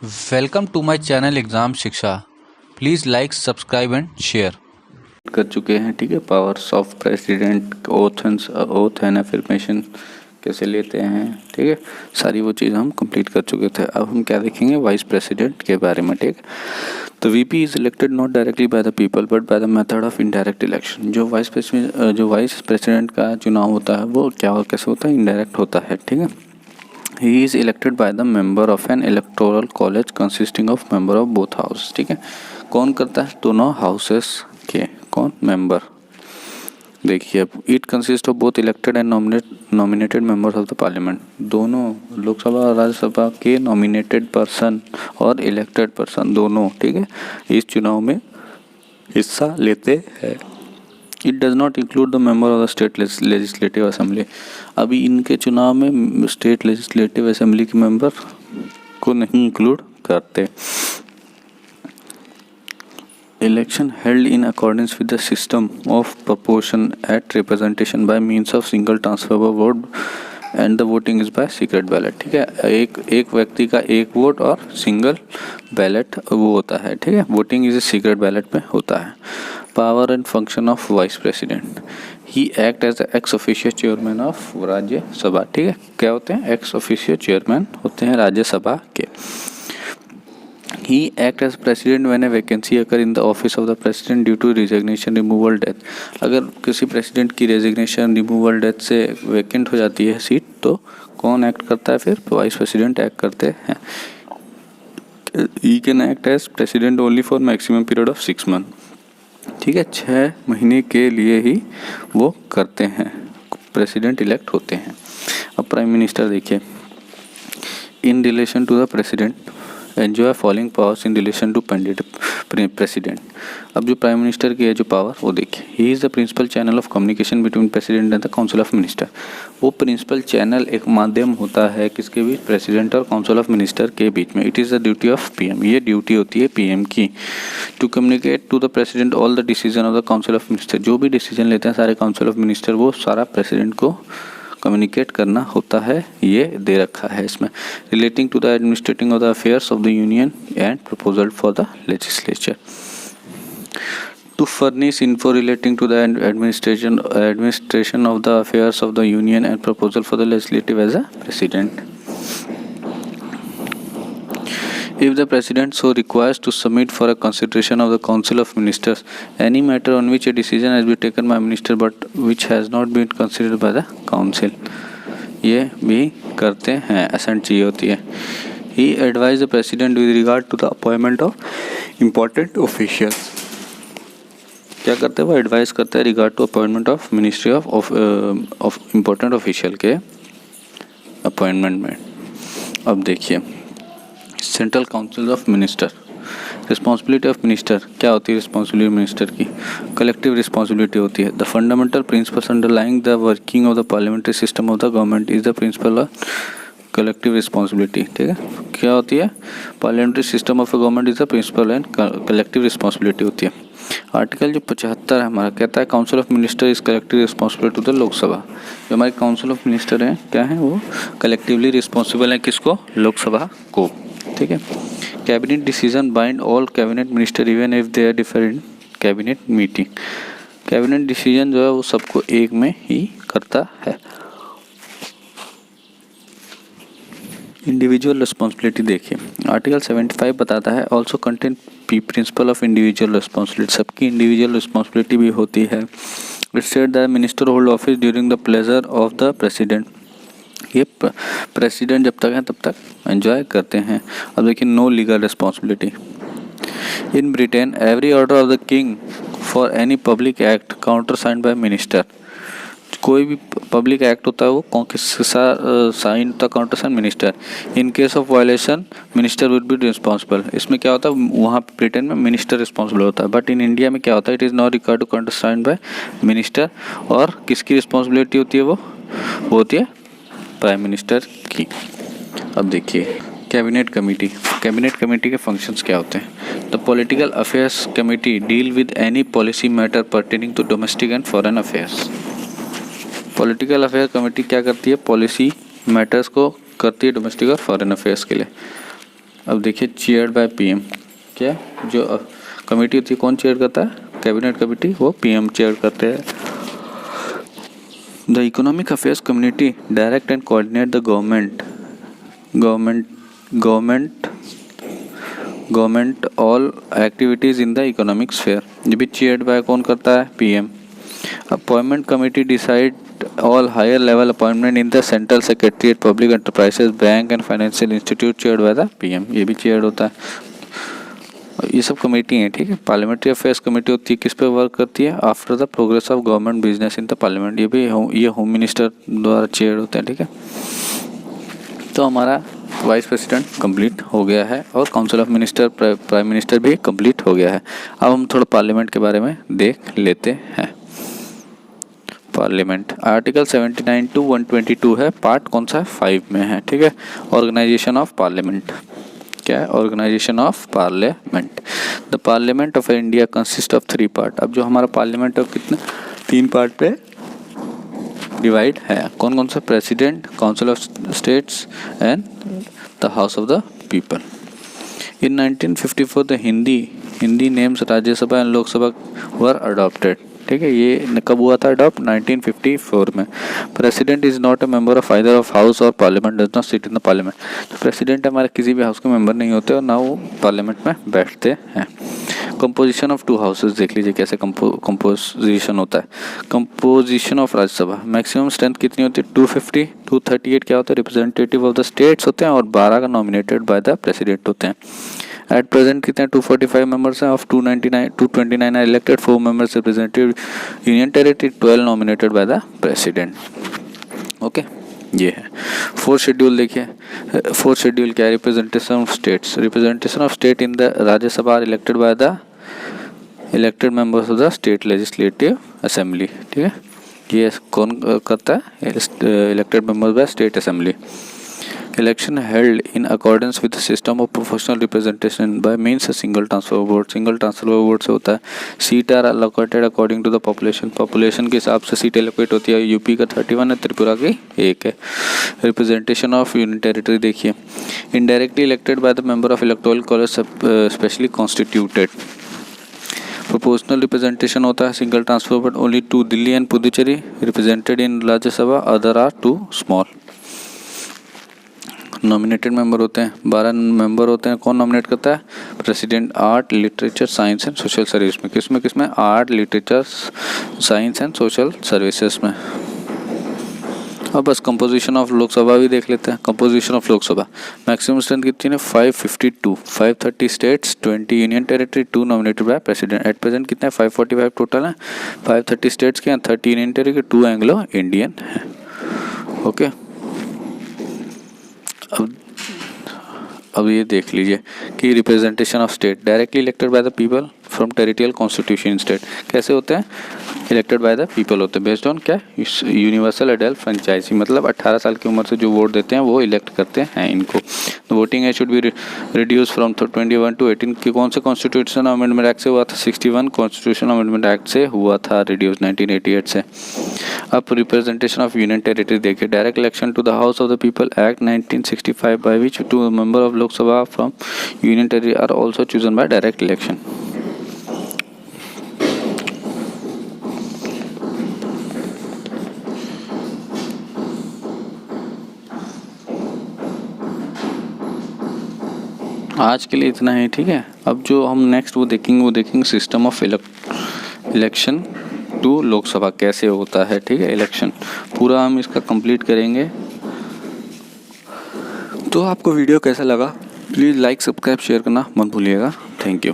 Welcome to my channel exam Shiksha. Please like, subscribe and share. कर चुके हैं, ठीक है। Powers of president, oath and affirmation कैसे लेते हैं, ठीक है। सारी वो चीज़ हम कंप्लीट कर चुके थे। अब हम क्या देखेंगे, वाइस प्रेसिडेंट के बारे में, ठीक है। तो VP is elected not directly by the people but by the method of indirect election. जो वाइस प्रेसिडेंट का चुनाव होता है वो कैसे होता है, इनडायरेक्ट होता है, ठीक है। He is elected by the member of an electoral college consisting of member of both houses, ठीक है। कौन करता है, दोनों हाउसेस के कौन मेंबर। देखिए अब it consist of both elected and nominated members of the parliament. दोनों लोकसभा और राज्यसभा के नॉमिनेटेड पर्सन और इलेक्टेड पर्सन दोनों, ठीक है, इस चुनाव में हिस्सा लेते हैं। It does not include the member of the state legislative assembly. अभी इनके चुनाव में स्टेट लेजिस्लेटिव असेंबली के मेंबर को नहीं इंक्लूड करते। Election held in accordance with the system of proportionate representation bye means of single transfer vote and the voting is by secret ballot, ठीक है। एक व्यक्ति का एक वोट और सिंगल बैलेट वो होता है, ठीक है। Voting is a secret ballot में होता है। Power and function of vice president, he act as ex officio chairman of Rajya Sabha, ठीक है। क्या होते हैं, एक्स ऑफिशियो चेयरमैन होते हैं राज्यसभा के। He act as president when a vacancy occur in the office of the president due to resignation, removal, death। अगर किसी प्रेसिडेंट की रेजिग्नेशन, रिमूवल, डेथ से वैकेंट हो जाती है सीट तो कौन एक्ट करता है, फिर वाइस प्रेसिडेंट एक्ट करते हैं। He can act as president only for maximum period of 6 months, ठीक है। 6 महीने के लिए ही वो करते हैं, प्रेसिडेंट इलेक्ट होते हैं। अब प्राइम मिनिस्टर देखिए, in relation to the president enjoy following powers in relation to president. अब जो प्राइम मिनिस्टर की है जो पावर वो देखिए, he is the principal channel of communication between president and the council of minister. वो principal channel, एक माध्यम होता है किसके बीच, प्रेसिडेंट और काउंसिल ऑफ मिनिस्टर के बीच में। It is the duty of PM, ये ड्यूटी होती है पीएम की, to communicate to the president all the decision of the council of minister. जो भी डिसीजन लेते हैं सारे काउंसिल ऑफ मिनिस्टर वो सारा प्रेसिडेंट को कम्युनिकेट करना होता है, ये दे रखा है इसमें। Relating to the administrating of the affairs of the union and proposal for the legislature. To furnish info relating to the administration of the affairs of the union and proposal for the legislative as a president. If the President so requires to submit for a consideration of the Council of Ministers any matter on which a decision has been taken by Minister but which has not been considered by the Council, ये भी करते हैं, assent चाहिए होती है। He advised the President with regard to the appointment of important officials। क्या करते हैं वो, एडवाइस करते हैं regard to appointment of ministry of important official के अपॉइंटमेंट में। अब देखिए, central council of minister, responsibility of minister क्या होती है, रिस्पॉन्सिबिलिटी मिनिस्टर की कलेक्टिव रिस्पॉन्सिबिलिटी होती है। The fundamental principles underlying the working of the parliamentary system of the government is the principle of collective responsibility, ठीक है। क्या होती है, parliamentary system of government is the principle and collective responsibility होती है। Article जो 75 है हमारा कहता है council of minister is collective responsibility to the Lok Sabha. जो हमारे काउंसिल ऑफ मिनिस्टर हैं क्या है, वो कलेक्टिवली रिस्पॉन्सिबल है किसको, लोकसभा को, ठीक है। Cabinet decision bind all cabinet minister even if they are different cabinet meeting. Cabinet decision जो है वो सबको एक में ही करता है। इंडिविजुअल रिस्पॉन्सिबिलिटी देखिए, आर्टिकल 75 बताता है also contain principle of individual responsibility, सबकी इंडिविजुअल रिस्पॉन्सिबिलिटी भी होती है। It said the minister hold office during the pleasure of the president, ये प्रेसिडेंट जब तक है तब तक एंजॉय करते हैं। अब देखिए, no legal responsibility in Britain, every order of the king for any public act counter signed by minister. कोई भी पब्लिक एक्ट होता है वो किसके साथ साइन होता है, counter sign minister. In case of violation minister would be responsible. इसमें क्या होता है, वहाँ ब्रिटेन में मिनिस्टर रिस्पॉन्सिबल होता है, बट इन इंडिया में क्या होता है, it is not required to counter sign by minister. और किसकी रिस्पॉन्सिबिलिटी होती है, वो होती है प्राइम मिनिस्टर की। अब देखिए, कैबिनेट कमेटी, कैबिनेट कमेटी के फंक्शंस क्या होते हैं। The political affairs committee deal with any policy matter pertaining to domestic and foreign affairs. Political affair committee क्या करती है, पॉलिसी मैटर्स को करती है डोमेस्टिक और फॉरेन अफेयर्स के लिए। अब देखिए चेयर्ड बाय पीएम, क्या जो कमेटी होती है कौन चेयर करता है, कैबिनेट कमेटी, वो पीएम चेयर करते हैं। The economic affairs community direct and coordinate the government all activities in the economic sphere, ये भी चेयर्ड बाय कौन करता है, PM. Appointment committee decide all higher level appointment in the central secretariat public enterprises bank and financial institute, chaired by the PM, ये भी chaired होता है। ये सब कमेटी हैं, ठीक है। पार्लियामेंट्री अफेयर्स कमेटी होती है, किस पे वर्क करती है, after the progress of government business in the parliament, ये भी ये होम मिनिस्टर द्वारा चेयर होते हैं, ठीक है। तो हमारा वाइस प्रेसिडेंट कंप्लीट हो गया है और council of minister prime minister भी कंप्लीट हो गया है। अब हम थोड़ा पार्लियामेंट के बारे में देख लेते हैं। पार्लियामेंट आर्टिकल 79 to 122 है, पार्ट कौन सा है, 5 में है, ठीक है। ऑर्गेनाइजेशन ऑफ पार्लियामेंट, क्या है, organisation of parliament. The parliament of India consist of 3 part. अब जो हमारा पार्लियामेंट है कितने 3 पार्ट पे डिवाइड है, कौन कौन सा, president, council of states and the house of the people. In 1954 the Hindi names Rajya Sabha and Lok Sabha were adopted, ठीक है। ये कब हुआ था अडॉप्ट, 1954 में। President is not a member of either of house और parliament, does not sit in the parliament. तो president हमारे किसी भी हाउस के मेंबर नहीं होते और ना वो पार्लियामेंट में बैठते हैं। कंपोजिशन ऑफ 2 हाउसेज देख लीजिए कैसे कंपोजिशन होता है। Composition of Rajya Sabha, maximum strength कितनी होती है, 250, 238 क्या होता है, रिप्रेजेंटेटिव ऑफ द स्टेट्स होते हैं और 12 का नॉमिनेटेड बाय द प्रेसिडेंट होते हैं। एट प्रेजेंट कितने 245 मेंबर्स हैं, of 229 are elected, 4 members representative union territory, 12 nominated by the president. Okay, ये है 4th शेड्यूल। देखिए 4th शेड्यूल क्या है, representation of states. Representation of state in the Rajya Sabha are elected by the elected members of the state legislative assembly, ठीक है। ये कौन करता है, elected members by state assembly. Election held in accordance with the system of proportional representation by means of single transfer vote। Single transfer vote से होता है। Seat are allocated according to the population। Population के हिसाब से seat allocate होती है। UP का 31 है, त्रिपुरा की 1 है। रिप्रेजेंटेशन ऑफ यूनियन टेरिटरी देखिए, indirectly elected by the member of electoral college specially constituted. Proportional representation होता है, single transfer but only 2 Delhi and Puducherry represented in Rajya Sabha, other are 2 small. Nominated member होते हैं, 12 मेंबर होते हैं। कौन नॉमिनेट करता है, president. Art, literature, science and social service में, किसमें art, literature, science and social services में। अब बस कंपोजिशन ऑफ लोकसभा भी देख लेते हैं। Composition of Lok Sabha, maximum strength कितनी है, 552, 530 states, 20 union territory, 2 nominated by president. At present कितने 545 टोटल है, 530 स्टेट्स के हैं, 30 यूनियन टेरिटरी, 2 एंग्लो इंडियन है। ओके, अब ये देख लीजिए कि representation of state directly elected by the people from territorial constitution state. कैसे होते हैं, इलेक्टेड बाय द पीपल होते हैं बेस्ड ऑन क्या, यूनिवर्सल एडल्ट फ्रेंचाइजी, मतलब 18 साल की उम्र से जो वोट देते हैं वो इलेक्ट करते हैं इनको। Voting age should be reduce from 21 to 18 के कौन से कॉन्स्टिट्यूशन अमेंडमेंट एक्ट से हुआ था, 61 कॉन्स्टिट्यूशन अमेंडमेंट एक्ट से हुआ था रिड्यूस 1988 से। अब रिप्रेजेंटेशन ऑफ यूनियन टेरिटरी देखिए, direct election to the house of the people act 1965 by which 2 member of Lok Sabha from union territory are also chosen by direct election. आज के लिए इतना ही, ठीक है। अब जो हम नेक्स्ट वो देखेंगे system of election to Lok Sabha कैसे होता है, ठीक है। इलेक्शन पूरा हम इसका कंप्लीट करेंगे। तो आपको वीडियो कैसा लगा, प्लीज़ लाइक, सब्सक्राइब, शेयर करना मत भूलिएगा। Thank you.